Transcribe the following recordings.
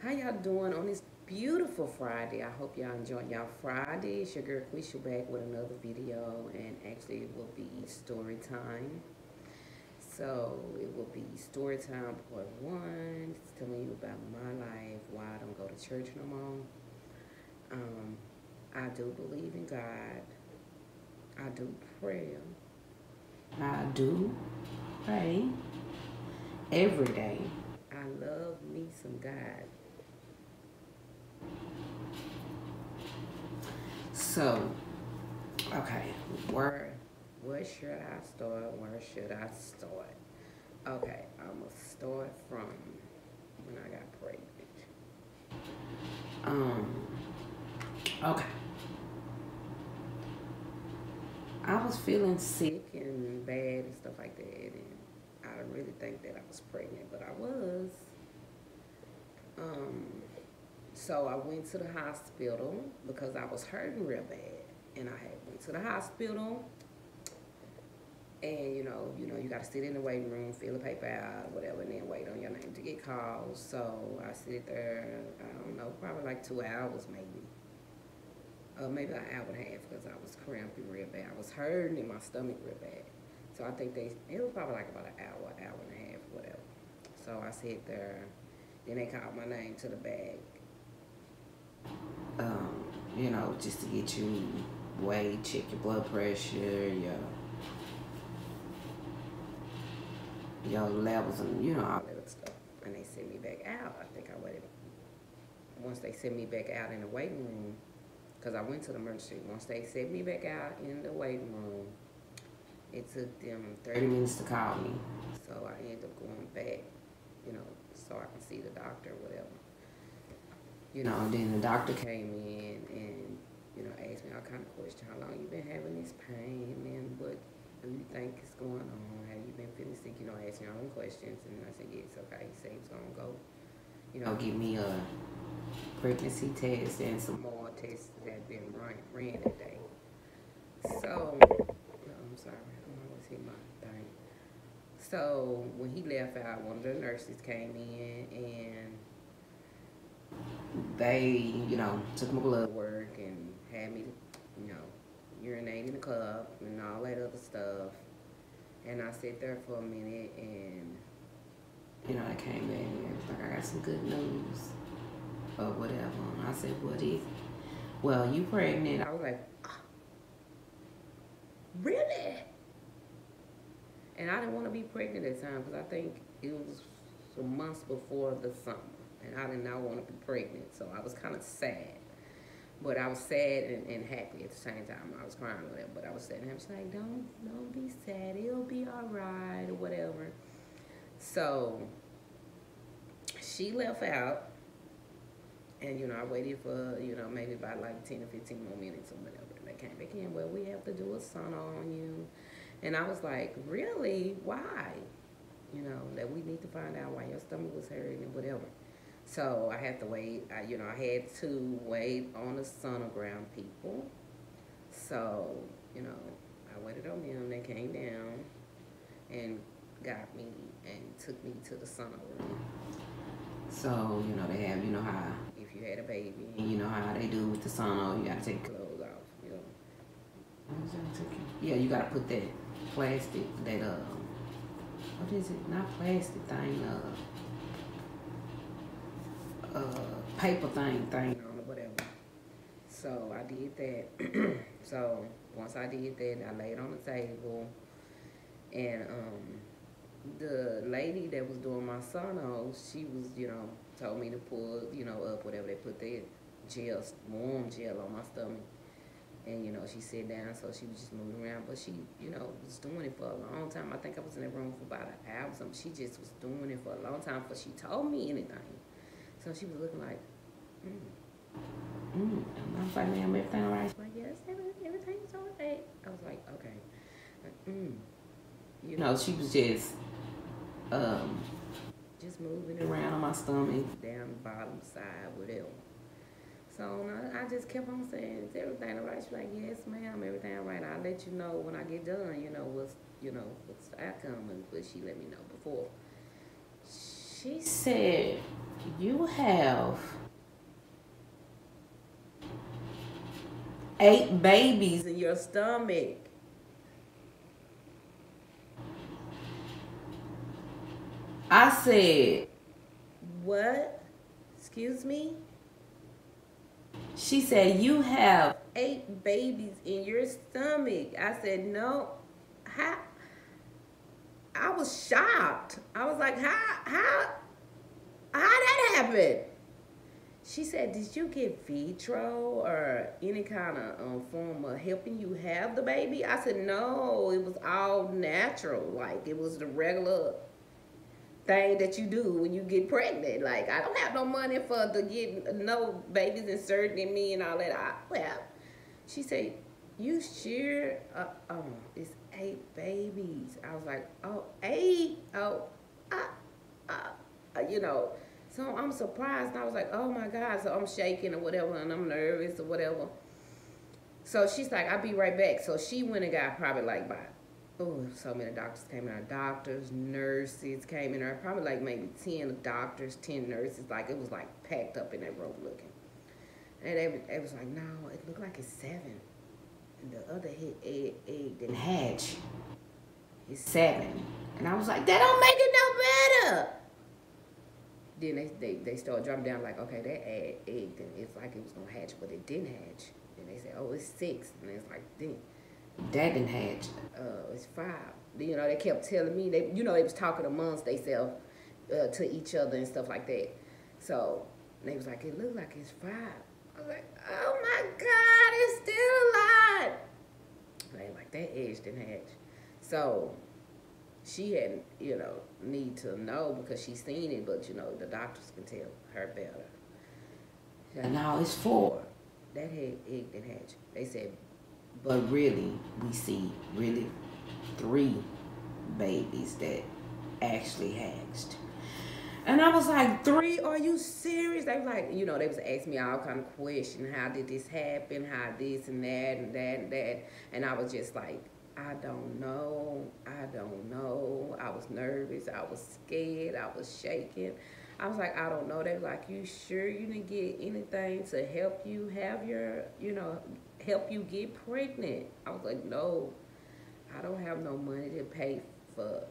How y'all doing on this beautiful Friday? I hope y'all enjoying y'all Friday. It's your girl Quisha back with another video, and actually it will be story time. So it will be story time part one. It's telling you about my life, why I don't go to church no more. Um, I do believe in God. I do pray. I do pray every day. I love me some God. So, okay, where should I start? Where should I start? Okay, I'm gonna start from when I got pregnant. Um, okay, I was feeling sick and bad and stuff like that, and I didn't really think that I was pregnant, but I was. Um, so I went to the hospital because I was hurting real bad, and I had went to the hospital. And you gotta sit in the waiting room, fill the paper out, whatever, and then wait on your name to get called. So I sit there, I don't know, probably like 2 hours maybe, maybe an hour and a half because I was cramping real bad. I was hurting in my stomach real bad. So I think it was probably like about an hour and a half, whatever. So I sit there, then they called my name to the bag, just to get you weighed, check your blood pressure, your levels and all that other stuff. And they sent me back out. I think I waited. Once they sent me back out in the waiting room, because I went to the emergency. Once they sent me back out in the waiting room, it took them 30 minutes to call me. So I ended up going back, so I can see the doctor or whatever. And then the doctor came in and, asked me all kind of questions. How long you been having this pain and what do you think is going on? Have you been feeling sick? Asking all them questions. And I said, yes, okay. He said he was going to go, give me a pregnancy test and some more tests that had been ran that day. So, I'm sorry. I always hit my thing. So, when he left out, one of the nurses came in and they, took my blood work and had me, you know, urinate in the cup and all that other stuff. And I sat there for a minute and, I came back and it was like, I got some good news or whatever. And I said, what is it? Well, you pregnant. I was like, really? And I didn't want to be pregnant at the time because I think it was some months before the summer. And I did not want to be pregnant. So I was kind of sad. But I was sad and happy at the same time. I was crying or whatever, but I was sad. And she's like, don't be sad. It'll be all right or whatever. So she left out. And, I waited for, maybe about like 10 or 15 more minutes or whatever. And they came back in, well, we have to do a sono on you. And I was like, really? Why? That we need to find out why your stomach was hurting and whatever. So I had to wait. I had to wait on the sonogram people. So, I waited on them. They came down and got me and took me to the sonogram. So, they have, how if you had a baby, how they do with the sono, you gotta take clothes off, Yeah, you gotta put that plastic, that, what is it? Not plastic thing, paper thing on or whatever. So I did that. So once I did that, I laid on the table, and the lady that was doing my sono, she was, told me to pull, up whatever they put the gel, warm gel on my stomach. And, she sat down, so she was just moving around. But she, was doing it for a long time. I think I was in that room for about an hour or something. She just was doing it for a long time before she told me anything. So she was looking like, and I was like, ma'am, everything all right? She's like, yes, everything's all right. I was like, okay. She was just moving around on my stomach, down the bottom side, whatever. So I just kept on saying, is everything all right? She's like, yes, ma'am, everything all right. I'll let you know when I get done, what's the outcome. But she let me know before. She said, you have 8 babies in your stomach. I said, what? Excuse me? She said, you have 8 babies in your stomach. I said, no. How? I was shocked. I was like, how that happen? She said, did you get vitro or any kind of form of helping you have the baby? I said, no, it was all natural. Like, it was the regular thing that you do when you get pregnant. Like, I don't have no money for to get no babies inserted in me and all that. Well, she said, you sure? It's 8 babies. I was like, oh, 8? Oh, you know. So I'm surprised. And I was like, oh my God. So I'm shaking or whatever, and I'm nervous or whatever. So she's like, I'll be right back. So she went and got probably like about, so many doctors came in. Our doctors, nurses came in there. Probably like maybe 10 doctors, 10 nurses. Like, it was like packed up in that room looking. And it was like, no, it looked like it's 7. And the other egg didn't hatch. It's 7. And I was like, that don't make it no better. Then they started dropping down like, okay, that egg, then it's like it was going to hatch, but it didn't hatch. Then they said, oh, it's 6. And it's like, then that didn't hatch. It's 5. You know, they kept telling me, they was talking amongst themselves to each other and stuff like that. So they was like, it looked like it's 5. I was like, oh my God, it's still alive. They like, that egg didn't hatch. So she had, need to know because she seen it, but, the doctors can tell her better. And now it's 4. That egg didn't hatch. They said, but really, we see really 3 babies that actually hatched. And I was like, 3? Are you serious? They was like, they was asking me all kind of questions. How did this happen? How this and that and that and that. And I was just like, I don't know. I don't know. I was nervous. I was scared. I was shaking. I was like, I don't know. They were like, you sure you didn't get anything to help you have your, help you get pregnant? I was like, no, I don't have no money to pay for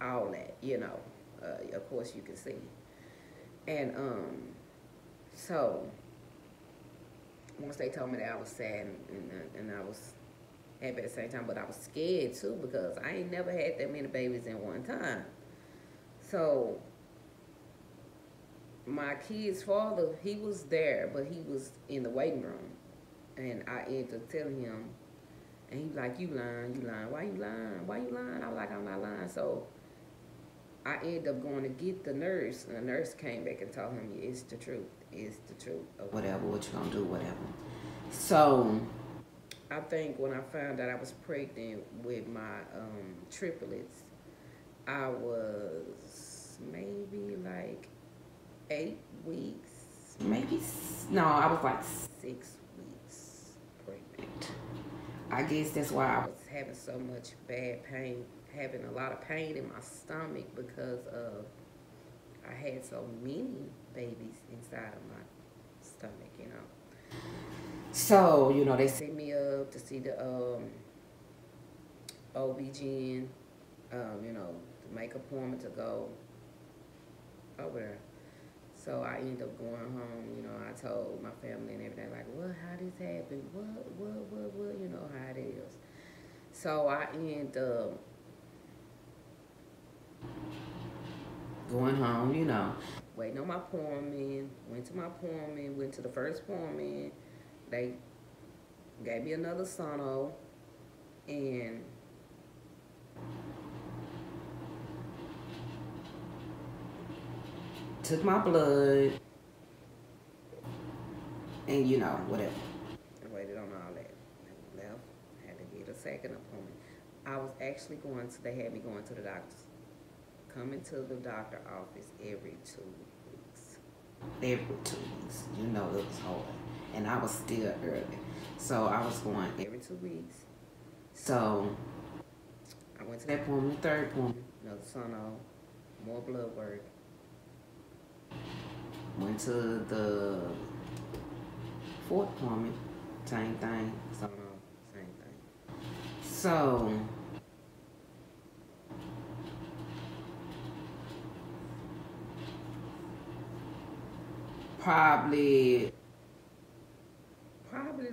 all that, of course you can see. And so once they told me that, I was sad and I was happy at the same time, but I was scared too because I ain't never had that many babies in one time. So my kid's father, he was there, but he was in the waiting room. And I ended up telling him, and he was like, you lying. Why you lying? I was like, I'm not lying. So I ended up going to get the nurse, and the nurse came back and told him, it's the truth. It's the truth. Or whatever, what you gonna do, whatever. So I think when I found out I was pregnant with my triplets, I was maybe like 8 weeks. I was like 6 weeks pregnant. I guess that's why I was having so much bad pain, having a lot of pain in my stomach because I had so many babies inside of my stomach, So, they sent me up to see the OB-GYN, to make an appointment to go over there. So I ended up going home, I told my family and everything, like, what, how this happened? What, how it is. So I ended up going home, waiting on my appointment, went to my appointment, went to the first appointment. They gave me another sono and took my blood and, whatever. I waited on all that. Left, had to get a second appointment. I was actually they had me going to the doctor's. Coming to the doctor office every 2 weeks. Every 2 weeks. It was hard. And I was still early. So I was going every 2 weeks. So I went to that appointment, third appointment, another sono, more blood work. Went to the fourth appointment, same thing. So, same thing. So, probably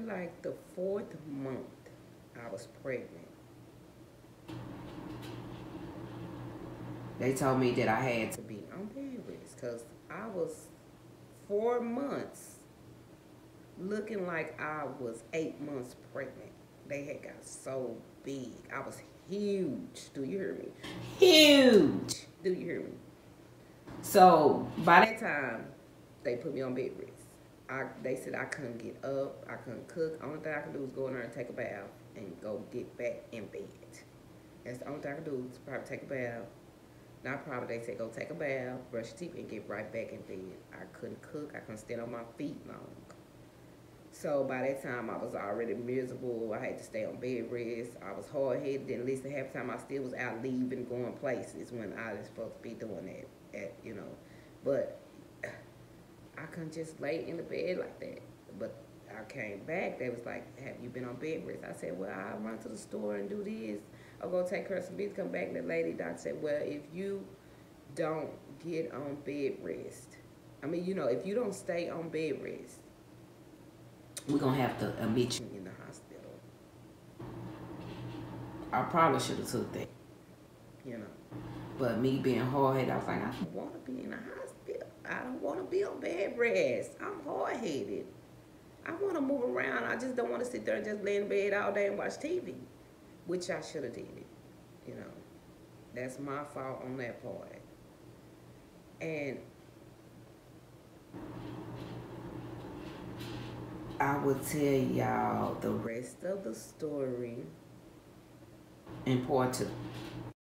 like the fourth month I was pregnant. They told me that I had to be on bed rest because I was 4 months looking like I was 8 months pregnant. They had got so big. I was huge. Do you hear me? Huge. Do you hear me? So by that time, they put me on bed rest. They said I couldn't get up. I couldn't cook. Only thing I could do was go in there and take a bath and go get back in bed. That's the only thing I could do is probably take a bath. Not probably, they said go take a bath, brush your teeth, and get right back in bed. I couldn't cook. I couldn't stand on my feet long. So by that time, I was already miserable. I had to stay on bed rest. I was hard-headed. Then at least half the time, I still was out leaving, going places when I was supposed to be doing that. But I couldn't just lay in the bed like that. But I came back. They was like, have you been on bed rest? I said, well, I'll run to the store and do this. I'll go take care of some business, come back. And the lady doctor said, well, if you don't get on bed rest, if you don't stay on bed rest, we're going to have to admit you in the hospital. I probably should have took that. But me being hard-headed, I was like, I don't want to be in the hospital. I don't want to be on bed rest. I'm hard-headed. I want to move around. I just don't want to sit there and just lay in bed all day and watch TV, which I should have did it. That's my fault on that part. And I will tell y'all the rest of the story in part 2.